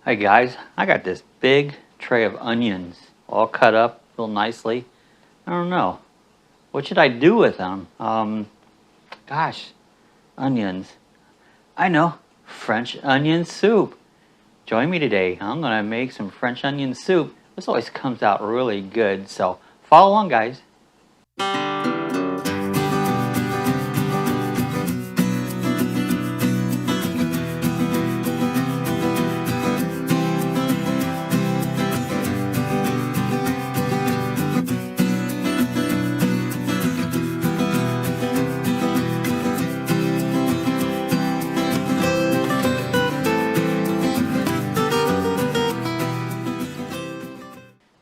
Hey guys, I got this big tray of onions all cut up real nicely. I don't know. What should I do with them? Gosh, onions. I know, French onion soup. Join me today. I'm gonna make some French onion soup. This always comes out really good, so follow along guys.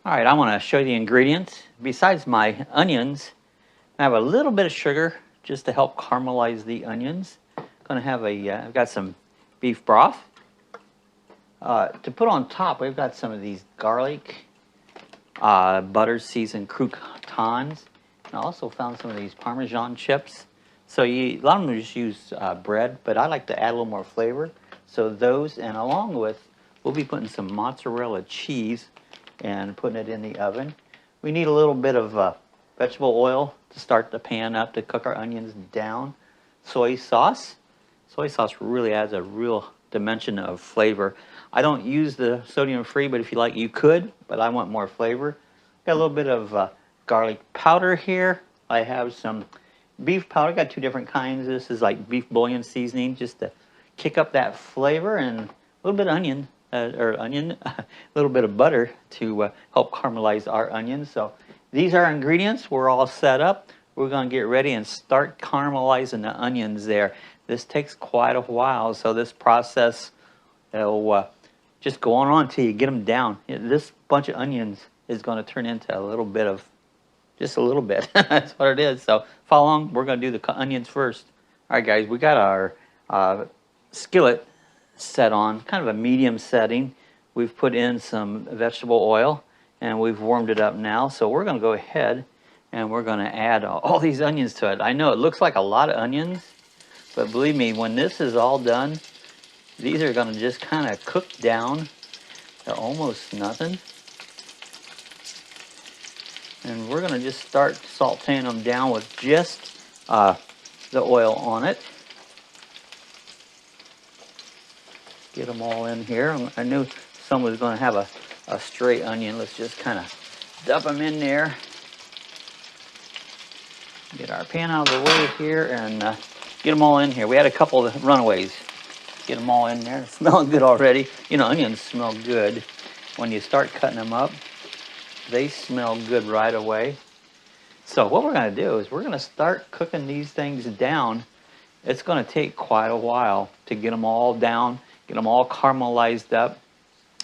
Alright, I want to show you the ingredients. Besides my onions, I have a little bit of sugar just to help caramelize the onions. Going to have I've got some beef broth. To put on top, we've got some of these garlic, butter seasoned croutons. And I also found some of these Parmesan chips. So a lot of them just use bread, but I like to add a little more flavor. So those, and along with, we'll be putting some mozzarella cheese and putting it in the oven. We need a little bit of vegetable oil to start the pan up to cook our onions down. Soy sauce. Soy sauce really adds a real dimension of flavor. I don't use the sodium free, but if you like, you could, but I want more flavor. Got a little bit of garlic powder here. I have some beef powder. Got two different kinds. This is like beef bouillon seasoning just to kick up that flavor, and a little bit of onion. A little bit of butter to help caramelize our onions. So these are ingredients. We're all set up. We're going to get ready and start caramelizing the onions there. This takes quite a while, so this process will just go on until you get them down. This bunch of onions is going to turn into a little bit of, just a little bit. That's what it is. So follow along. We're going to do the onions first. All right, guys, we got our skillet set on, kind of a medium setting. We've put in some vegetable oil and we've warmed it up now. So we're going to go ahead and we're going to add all these onions to it. I know it looks like a lot of onions, but believe me, when this is all done, these are going to just kind of cook down. They're almost nothing. And we're going to just start sauteing them down with just the oil on it. Get them all in here. I knew some was going to have a straight onion. Let's just kind of dump them in there. Get our pan out of the way here and get them all in here. We had a couple of runaways. Get them all in there. It's smelling good already. You know, onions smell good. When you start cutting them up, they smell good right away. So what we're going to do is we're going to start cooking these things down. It's going to take quite a while to get them all down, get them all caramelized up,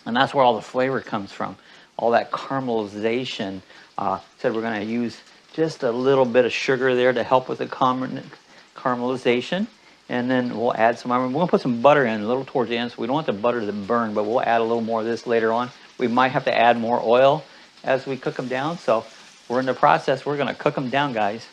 and that's where all the flavor comes from. All that caramelization. Said we're going to use just a little bit of sugar there to help with the caramelization, and then we'll add some. We're going to put some butter in a little towards the end, so we don't want the butter to burn, but we'll add a little more of this later on. We might have to add more oil as we cook them down, so we're in the process. We're going to cook them down, guys.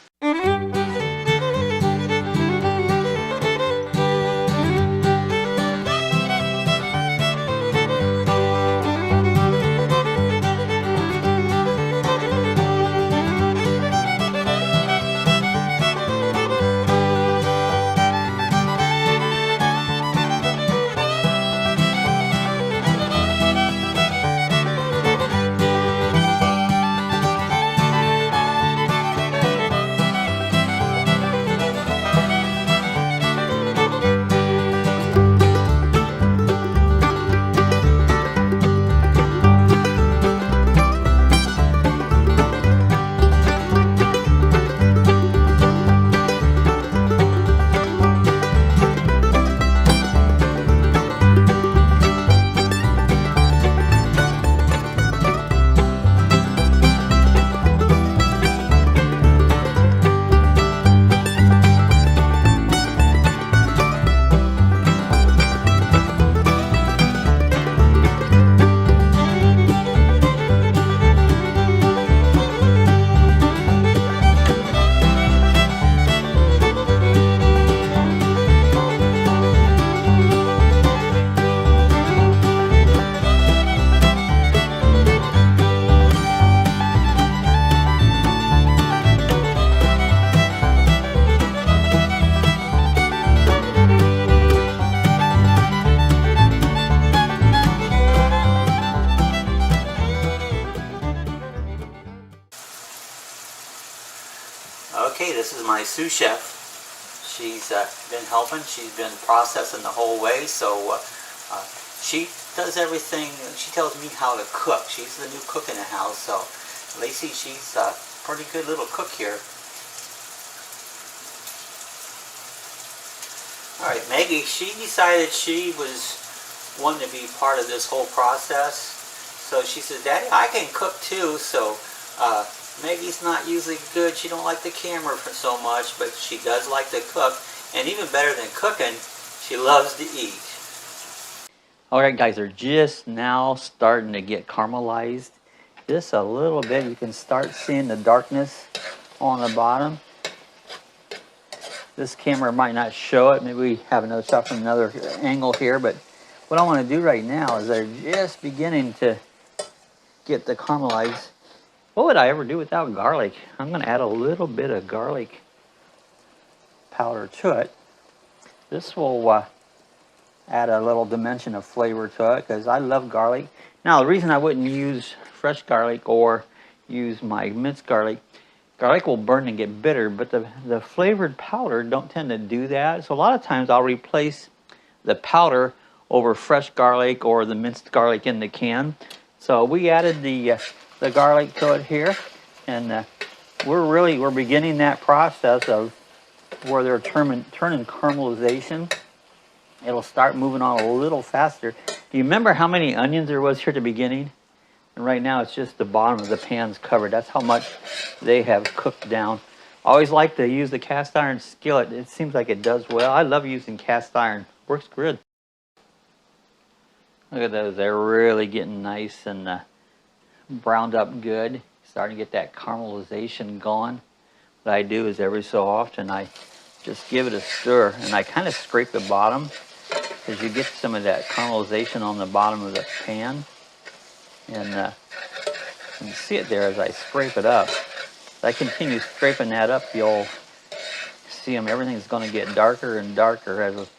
my sous chef. She's been helping. She's been processing the whole way. So she does everything. She tells me how to cook. She's the new cook in the house. So Lacey, she's a pretty good little cook here. Alright, Maggie, she decided she was wanting to be part of this whole process. So she said, Daddy, I can cook too. So Maggie's not usually good. She don't like the camera for so much, but she does like to cook. And even better than cooking, she loves to eat. Alright guys, they're just now starting to get caramelized. Just a little bit. You can start seeing the darkness on the bottom. This camera might not show it. Maybe we have another shot from another angle here. But what I want to do right now is they're just beginning to get the caramelized. What would I ever do without garlic? I'm going to add a little bit of garlic powder to it. This will add a little dimension of flavor to it because I love garlic. Now, the reason I wouldn't use fresh garlic or use my minced garlic, garlic will burn and get bitter, but the flavored powder don't tend to do that. So a lot of times I'll replace the powder over fresh garlic or the minced garlic in the can. So we added the garlic to it here, and we're beginning that process of where they're turning caramelization. It'll start moving on a little faster. Do you remember how many onions there was here at the beginning? And right now it's just the bottom of the pan's covered. That's how much they have cooked down. I always like to use the cast iron skillet. It seems like it does well. I love using cast iron. Works good. Look at those. They're really getting nice and browned up good. Starting to get that caramelization going. What I do is every so often I just give it a stir, and I kind of scrape the bottom because you get some of that caramelization on the bottom of the pan. And you can see it there as I scrape it up. As I continue scraping that up, you'll see them. Everything's going to get darker and darker as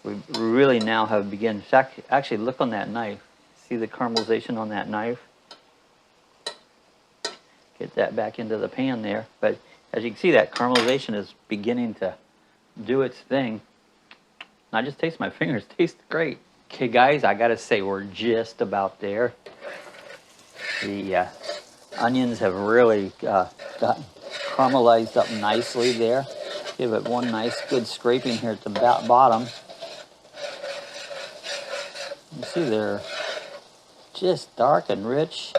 we really now have begun. In fact, actually, look on that knife. See the caramelization on that knife? Get that back into the pan there. But as you can see, that caramelization is beginning to do its thing. And I just taste my fingers. It tastes great. Okay, guys, I got to say, we're just about there. The onions have really gotten caramelized up nicely there. Give it one nice good scraping here at the bottom. You see they're just dark and rich.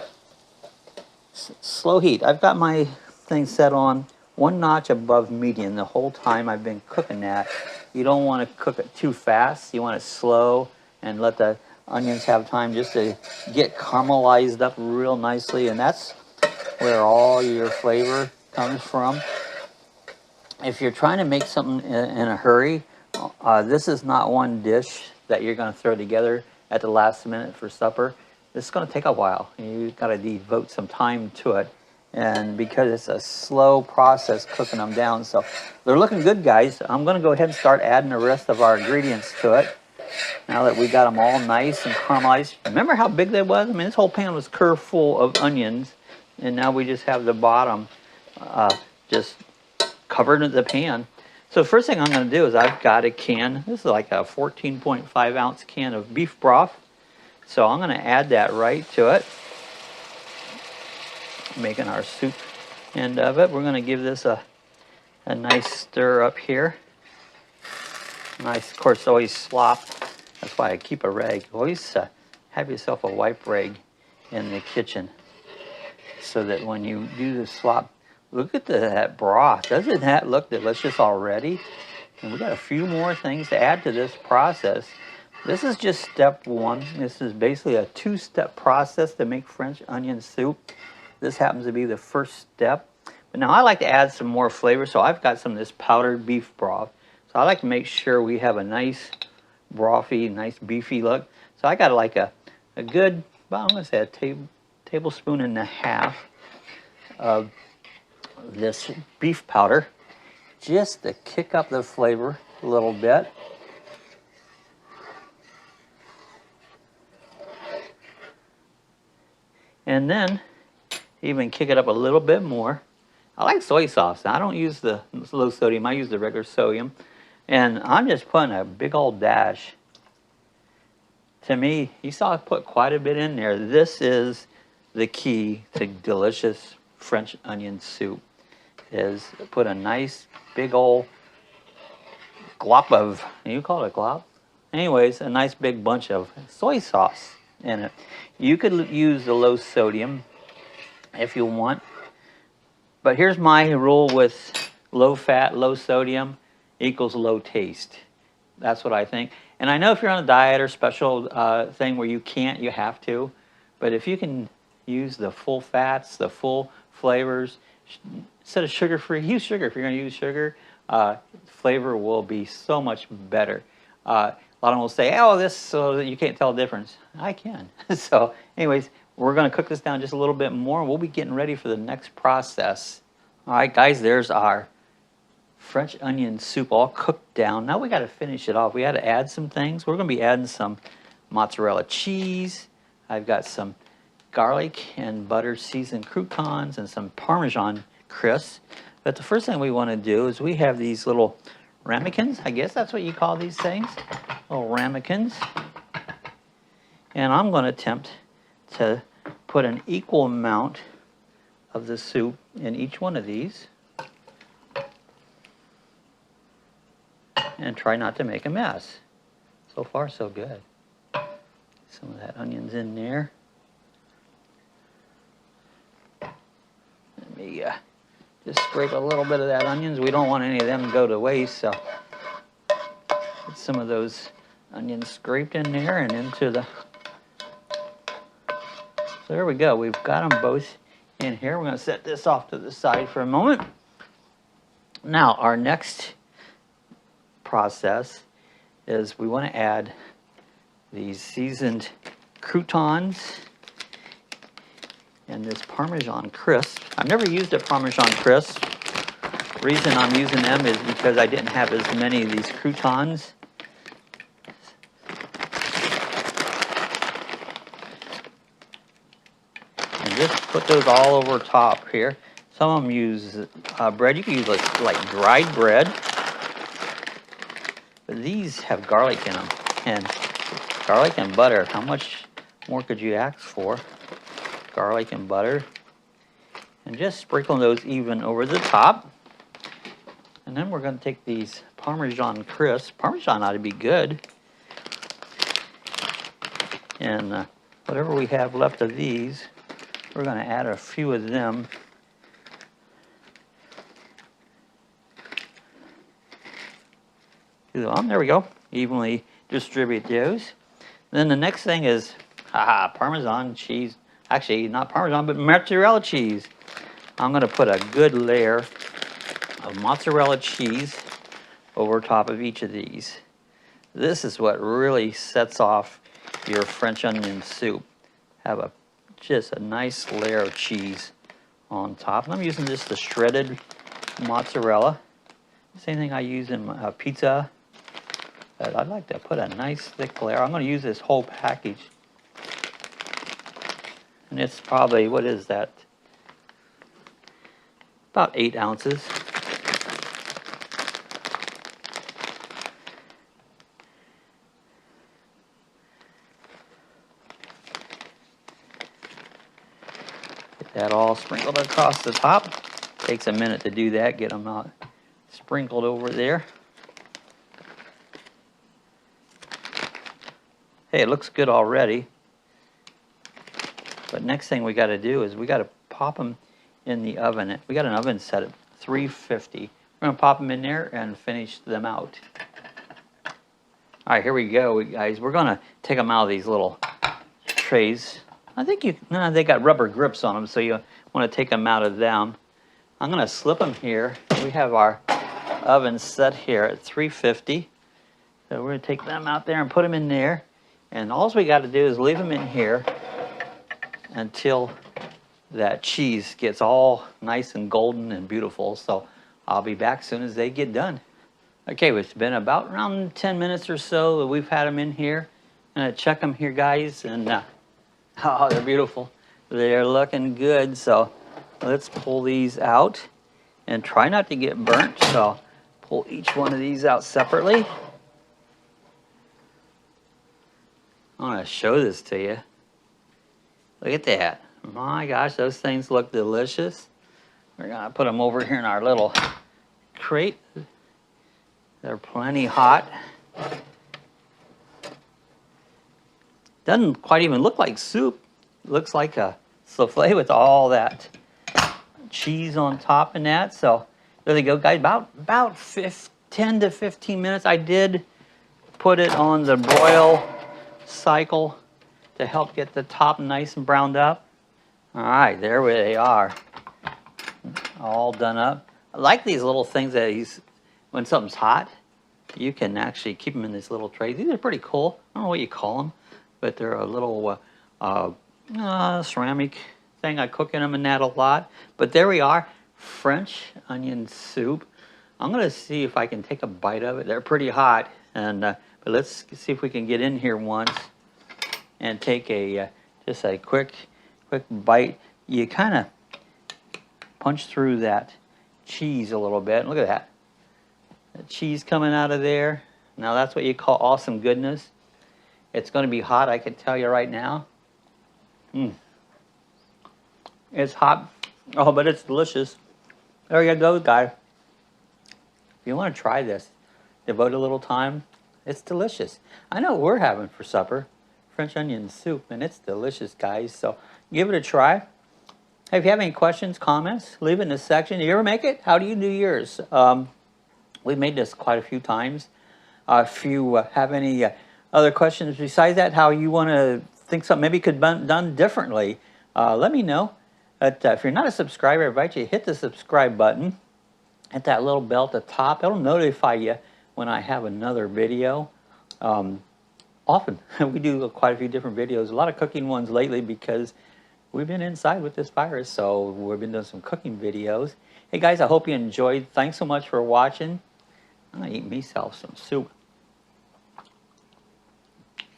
Slow heat. I've got my thing set on one notch above medium the whole time I've been cooking that. You don't want to cook it too fast. You want it slow and let the onions have time just to get caramelized up real nicely, and that's where all your flavor comes from. If you're trying to make something in a hurry, this is not one dish that you're going to throw together at the last minute for supper. This is going to take a while. You've got to devote some time to it, and because it's a slow process cooking them down. So they're looking good, guys. I'm going to go ahead and start adding the rest of our ingredients to it. Now that we got them all nice and caramelized. Remember how big that was? I mean, this whole pan was curved full of onions, and now we just have the bottom just covered in the pan. So the first thing I'm going to do is I've got a can. This is like a 14.5 ounce can of beef broth. So I'm going to add that right to it. Making our soup end of it. We're going to give this a nice stir up here. Nice, of course, always slop. That's why I keep a rag. Always have yourself a wipe rag in the kitchen so that when you do the slop, look at that broth. Doesn't that look delicious already? And we got a few more things to add to this process. This is just step one. This is basically a two-step process to make French onion soup. This happens to be the first step. But now I like to add some more flavor, so I've got some of this powdered beef broth. So I like to make sure we have a nice brothy, nice beefy look. So I got like a good, well, I'm going to say a tablespoon and a half of this beef powder, just to kick up the flavor a little bit. And then even kick it up a little bit more I like soy sauce. I don't use the low sodium. I use the regular sodium. And I'm just putting a big old dash. To me, you saw I put quite a bit in there. This is the key to delicious French onion soup, is put a nice big old glop of, you call it a glop? Anyways, a nice big bunch of soy sauce in it. You could use the low sodium if you want, but here's my rule with low fat, low sodium equals low taste. That's what I think. And I know if you're on a diet or special thing where you can't, you have to. But if you can use the full fats, the full flavors, instead of sugar-free, use sugar. If you're going to use sugar, flavor will be so much better. A lot of them will say, oh, this, so that you can't tell the difference. I can. So anyways, we're going to cook this down just a little bit more. We'll be getting ready for the next process. All right, guys, there's our French onion soup all cooked down. Now we got to finish it off. We had to add some things. We're going to be adding some mozzarella cheese. I've got some garlic and butter seasoned croutons and some Parmesan crisps. But the first thing we want to do is we have these little ramekins. I guess that's what you call these things. Little ramekins. And I'm going to attempt to put an equal amount of the soup in each one of these. And try not to make a mess. So far, so good. Some of that onion's in there. Let me just scrape a little bit of that onions. We don't want any of them to go to waste, so get some of those onions scraped in there and into the... So there we go. We've got them both in here. We're going to set this off to the side for a moment. Now, our next process is we want to add these seasoned croutons and this Parmesan crisp. I've never used a Parmesan crisp. The reason I'm using them is because I didn't have as many of these croutons. And just put those all over top here. Some of them use bread. You can use like dried bread. But these have garlic in them, and garlic and butter. How much more could you ask for? Garlic and butter. And just sprinkle those even over the top. And then we're going to take these Parmesan crisps. Parmesan ought to be good. And whatever we have left of these, we're going to add a few of them. There we go. Evenly distribute those. Then the next thing is Parmesan cheese. Actually, not Parmesan, but mozzarella cheese. I'm going to put a good layer of mozzarella cheese over top of each of these. This is what really sets off your French onion soup. Have just a nice layer of cheese on top. And I'm using just the shredded mozzarella. Same thing I use in pizza. But I'd like to put a nice thick layer. I'm going to use this whole package. And it's probably, what is that? About 8 ounces. Get that all sprinkled across the top. Takes a minute to do that, get them out sprinkled over there. Hey, it looks good already. But next thing we got to do is we got to pop them in the oven. We got an oven set at 350. We're going to pop them in there and finish them out. All right, here we go, guys. We're going to take them out of these little trays. I think they got rubber grips on them, so you want to take them out of them. I'm going to slip them here. We have our oven set here at 350. So we're going to take them out there and put them in there. And all we got to do is leave them in here until that cheese gets all nice and golden and beautiful. So I'll be back as soon as they get done. Okay, it's been about around 10 minutes or so that we've had them in here. I'm going to check them here, guys, and oh, they're beautiful. They're looking good, so let's pull these out. and try not to get burnt. So pull each one of these out separately. I want to show this to you. Look at that. My gosh, those things look delicious. We're going to put them over here in our little crate. They're plenty hot. Doesn't quite even look like soup. It looks like a souffle with all that cheese on top and that. So there they go, guys. About 10 to 15 minutes. I did put it on the broil cycle to help get the top nice and browned up. All right, there they are. All done up. I like these little things that when something's hot, you can actually keep them in these little trays. These are pretty cool. I don't know what you call them, but they're a little ceramic thing. I cook in them and that a lot. But there we are, French onion soup. I'm gonna see if I can take a bite of it. They're pretty hot, and but let's see if we can get in here once and take just a quick bite. You kind of punch through that cheese a little bit. Look at that. The cheese coming out of there. Now that's what you call awesome goodness. It's going to be hot, I can tell you right now. It's hot. Oh, but it's delicious. There you go, guys. If you want to try this, devote a little time. It's delicious. I know what we're having for supper. French onion soup, and it's delicious, guys. So give it a try. Hey, if you have any questions, comments, leave it in the section. Do you ever make it? How do you do yours? We've made this quite a few times. If you have any other questions besides that, how you want to think something maybe could be done differently, let me know. But if you're not a subscriber, I invite you to hit the subscribe button. Hit that little bell at the top. It'll notify you when I have another video. Often, we do quite a few different videos. A lot of cooking ones lately because we've been inside with this virus, so we've been doing some cooking videos. Hey guys, I hope you enjoyed. Thanks so much for watching. I'm gonna eat myself some soup.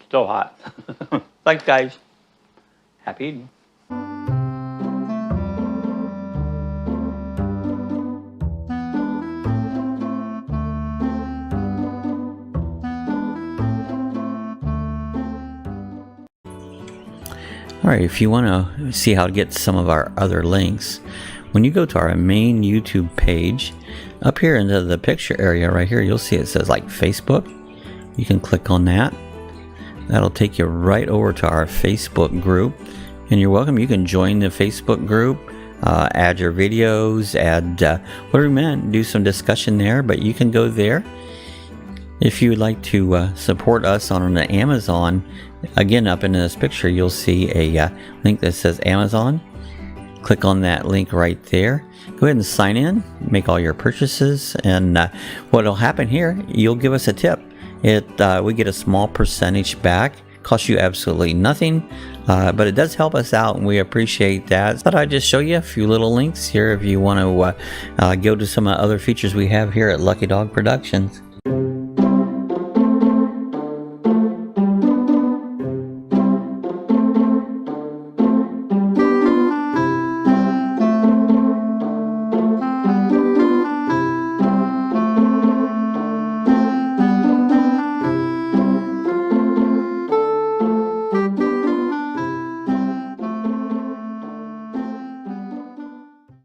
Still hot. Thanks guys. Happy eating. All right, if you want to see how to get some of our other links, when you go to our main YouTube page, up here into the picture area right here, you'll see it says like Facebook. You can click on that. That'll take you right over to our Facebook group. And you're welcome. You can join the Facebook group, add your videos, add whatever you meant, do some discussion there, but you can go there. If you would like to support us on Amazon, again, up in this picture, you'll see a link that says Amazon. Click on that link right there. Go ahead and sign in, make all your purchases, and what will happen here, you'll give us a tip. We get a small percentage back. Costs you absolutely nothing, but it does help us out, and we appreciate that. Thought I'd just show you a few little links here if you want to go to some other features we have here at Lucky Dog Productions.